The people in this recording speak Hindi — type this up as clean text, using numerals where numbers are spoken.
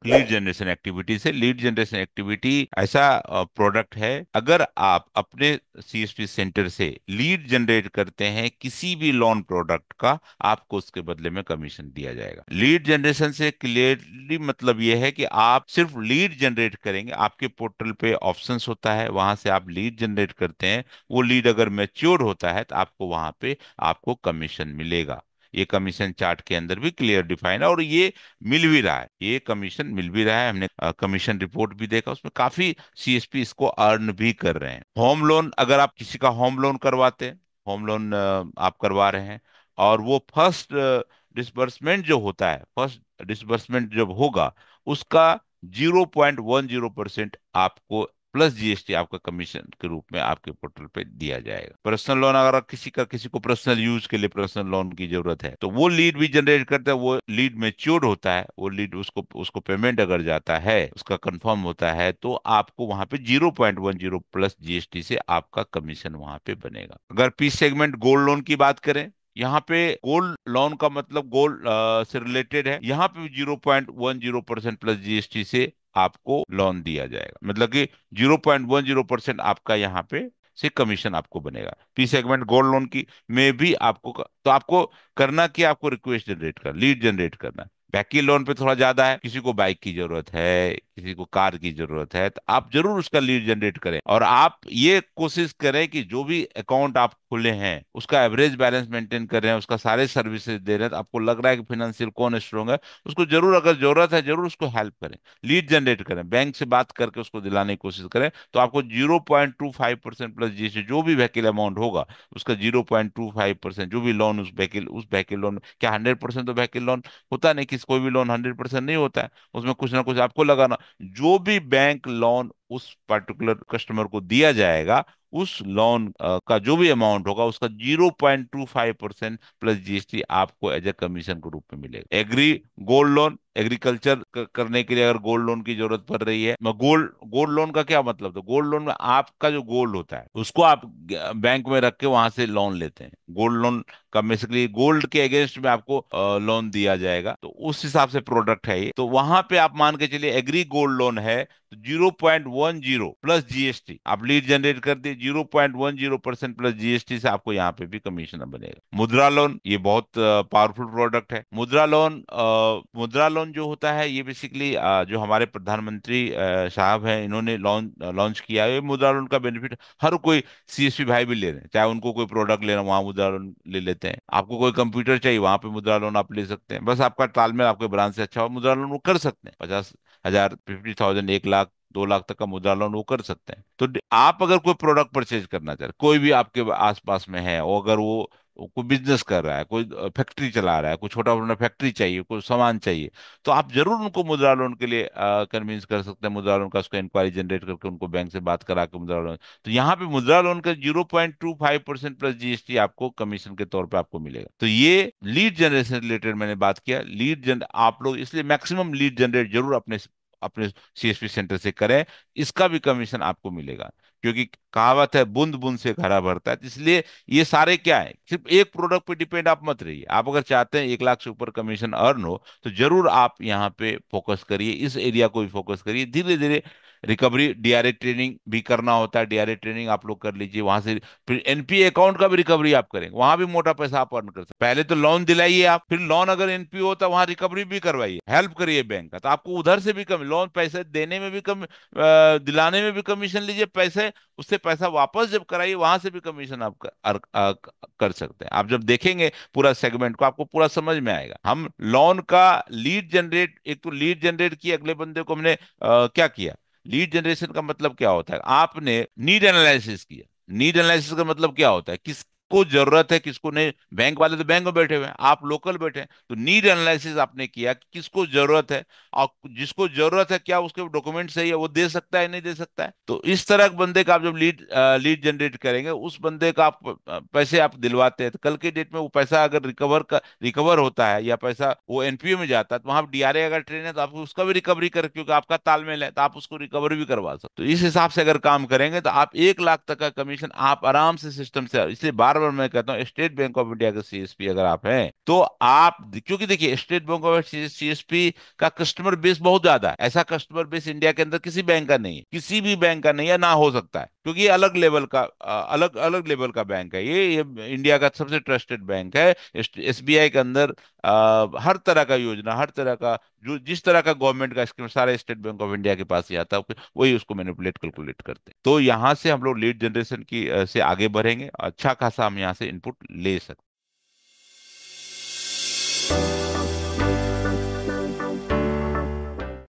लीड जनरेशन एक्टिविटी से। लीड जनरेशन एक्टिविटी ऐसा प्रोडक्ट है, अगर आप अपने सीएसपी सेंटर से लीड जनरेट करते हैं किसी भी लोन प्रोडक्ट का, आपको उसके बदले में कमीशन दिया जाएगा। लीड जनरेशन से क्लियरली मतलब यह है कि आप सिर्फ लीड जनरेट करेंगे। आपके पोर्टल पे ऑप्शंस होता है, वहां से आप लीड जनरेट करते हैं। वो लीड अगर मैच्योर होता है तो आपको वहां पे आपको कमीशन मिलेगा। ये कमीशन चार्ट के अंदर भी क्लियर डिफाइन है, और ये मिल भी रहा है, ये कमीशन मिल भी रहा है। हमने कमीशन रिपोर्ट भी देखा, उसमें काफी सीएसपी इसको अर्न भी कर रहे हैं। होम लोन, अगर आप किसी का होम लोन करवाते हैं, होम लोन आप करवा रहे हैं, और वो फर्स्ट डिसबर्समेंट जो होता है, फर्स्ट डिसबर्समेंट जब होगा, उसका 0.10% आपको प्लस जीएसटी आपका कमीशन के रूप में आपके पोर्टल पे दिया जाएगा। पर्सनल लोन, अगर किसी को पर्सनल यूज के लिए पर्सनल लोन की जरूरत है, तो वो लीड भी जनरेट करता है। वो लीड मेच्योर्ड होता है, वो लीड उसको उसको पेमेंट अगर जाता है, उसका कंफर्म होता है, तो आपको वहां पे 0.10 प्लस जीएसटी से आपका कमीशन वहां पे बनेगा। अगर पी सेगमेंट गोल्ड लोन की बात करें, यहाँ पे गोल्ड लोन का मतलब गोल्ड से रिलेटेड है। यहाँ पे 0.10% प्लस जीएसटी से आपको लोन दिया जाएगा, मतलब कि 0.10% आपका यहाँ पे से कमीशन आपको बनेगा। पी सेगमेंट गोल्ड लोन की में भी आपको तो आपको करना कि आपको रिक्वेस्ट जनरेट कर, लीड जनरेट करना है। बाकी लोन पे थोड़ा ज्यादा है, किसी को बाइक की जरूरत है, किसी को कार की जरूरत है, तो आप जरूर उसका लीड जनरेट करें। और आप ये कोशिश करें कि जो भी अकाउंट आप खुले हैं उसका एवरेज बैलेंस मेंटेन कर रहे हैं, उसका सारे सर्विसेज दे रहे हैं, तो आपको लग रहा है कि फाइनेंशियल कौन स्ट्रोंग है, उसको जरूर, अगर जरूरत है जरूर उसको हेल्प करें, लीड जनरेट करें, बैंक से बात करके उसको दिलाने की कोशिश करें। तो आपको 0.25% प्लस जीएसटी जो भी वहीकल अमाउंट होगा, उसका 0.25%, जो भी लोन उस वहीकल लोन, क्या 100% तो वहीकल लोन होता नहीं, किसी कोई भी लोन 100% नहीं होता है, उसमें कुछ ना कुछ आपको लगाना। जो भी बैंक लोन उस पर्टिकुलर कस्टमर को दिया जाएगा, उस लोन का जो भी अमाउंट होगा, उसका 0.25% प्लस जीएसटी आपको एज ए कमीशन के रूप में मिलेगा। एग्री गोल्ड लोन, एग्रीकल्चर करने के लिए अगर गोल्ड लोन की जरूरत पड़ रही है, गोल्ड गोल्ड लोन का क्या मतलब, तो गोल्ड लोन में आपका जो गोल्ड होता है उसको आप बैंक में रख के वहां से लोन लेते हैं। गोल्ड लोन का बेसिकली गोल्ड के अगेंस्ट में आपको लोन दिया जाएगा, तो उस हिसाब से प्रोडक्ट है ये। तो वहां पे आप मान के चलिए एग्री गोल्ड लोन है, तो 0.10 प्लस जीएसटी आप लीड जनरेट कर दिए, 0.10% प्लस जीएसटी से आपको यहाँ पे भी कमीशन बनेगा। मुद्रा लोन, ये बहुत पावरफुल प्रोडक्ट है। मुद्रा लोन जो होता है, ये बेसिकली जो हमारे प्रधानमंत्री साहब हैं, इन्होंने लॉन्च लॉन्च किया है। ये मुद्रा लोन का बेनिफिट हर कोई सीएसपी भाई भी ले रहे हैं, चाहे उनको कोई प्रोडक्ट लेना, वहां मुद्रा लोन ले लेते हैं। आपको कोई कंप्यूटर चाहिए, वहां पे मुद्रा लोन आप ले सकते हैं। बस आपका तालमेल आपके ब्रांच से अच्छा हो, मुद्रा लोन वो कर सकते हैं। 50,000, 50,000, 1 लाख, 2 लाख तक का मुद्रा लोन वो कर सकते हैं। तो आप अगर कोई प्रोडक्ट परचेज करना चाहते, कोई भी आपके आसपास में है, और अगर वो कोई बिजनेस कर रहा है, कोई फैक्ट्री चला रहा है, कोई छोटा मोटा फैक्ट्री चाहिए, कोई सामान चाहिए, तो आप जरूर उनको मुद्रा लोन के लिए कन्विंस कर सकते हैं। मुद्रा लोन का उसका इंक्वायरी जनरेट करके उनको बैंक से बात करा के मुद्रा लोन। तो यहाँ पे मुद्रा लोन का 0.25% प्लस जीएसटी आपको कमीशन के तौर पे आपको मिलेगा। तो ये लीड जनरेशन रिलेटेड मैंने बात किया। आप लोग इसलिए मैक्सिमम लीड जनरेट जरूर अपने अपने सीएसपी सेंटर से करें, इसका भी कमीशन आपको मिलेगा। क्योंकि कहावत है, बूंद बूंद से घड़ा भरता है। तो इसलिए ये सारे क्या है, सिर्फ एक प्रोडक्ट पे डिपेंड आप मत रहिए। आप अगर चाहते हैं 1 लाख से ऊपर कमीशन अर्न हो, तो जरूर आप यहाँ पे फोकस करिए, इस एरिया को भी फोकस करिए। धीरे धीरे रिकवरी, डीआरए ट्रेनिंग भी करना होता है, डीआरए ट्रेनिंग आप लोग कर लीजिए वहां से। फिर एनपीए अकाउंट का भी रिकवरी आप करेंगे, वहां भी मोटा पैसा आप अर्न कर सकते हैं। पहले तो लोन दिलाइए आप, फिर लोन अगर एनपीए होता है वहां रिकवरी भी करवाइए, हेल्प करिए बैंक का, तो आपको उधर से भी कम, लोन पैसे देने में भी कम, दिलाने में भी कमीशन लीजिए पैसे, उससे पैसा वापस जब कराइए वहां से भी कमीशन आप कर सकते हैं। आप जब देखेंगे पूरा सेगमेंट को, आपको पूरा समझ में आएगा। हम लोन का लीड जनरेट, एक तो लीड जनरेट किया, अगले बंदे को हमने क्या किया, लीड जनरेशन का मतलब क्या होता है, आपने नीड एनालिसिस किया। नीड एनालिसिस का मतलब क्या होता है, किसको जरूरत है, किसको नहीं। बैंक वाले तो बैंक में बैठे हुए हैं, आप लोकल बैठे हैं, तो नीड एनालिसिस आपने किया कि किसको जरूरत है, और जिसको जरूरत है क्या उसके डॉक्यूमेंट सही है, वो दे सकता है नहीं दे सकता है। तो इस तरह के बंदे का आप जब लीड जनरेट करेंगे, उस बंदे का आप पैसे आप दिलवाते हैं, तो कल के डेट में वो पैसा अगर रिकवर होता है, या पैसा वो एनपीओ में जाता है, तो वहां डीआरए अगर ट्रेन है तो आप उसका भी रिकवरी कर, क्योंकि आपका तालमेल है, तो आप उसको रिकवरी भी करवा सकते। तो इस हिसाब से अगर काम करेंगे, तो आप 1 लाख तक का कमीशन आप आराम से सिस्टम से, इसलिए बार बार बार मैं कहता हूँ, स्टेट बैंक ऑफ इंडिया के सीएसपी अगर आप हैं तो आप, क्योंकि देखिए स्टेट बैंक ऑफ सीएसपी का कस्टमर बेस बहुत ज्यादा है। ऐसा कस्टमर बेस इंडिया के अंदर किसी बैंक का नहीं है, किसी भी बैंक का नहीं है, ना हो सकता है, क्योंकि ये अलग लेवल का, अलग अलग लेवल का बैंक है। ये इंडिया का सबसे ट्रस्टेड बैंक है। एसबीआई के अंदर हर तरह का योजना, हर तरह का जो जिस तरह का गवर्नमेंट का स्कीम, सारे स्टेट बैंक ऑफ इंडिया के पास ही आता है, वही उसको मैनिपुलेट कैलकुलेट करते हैं। तो यहाँ से हम लोग लीड जनरेशन की से आगे बढ़ेंगे, अच्छा खासा हम यहाँ से इनपुट ले सकते हैं।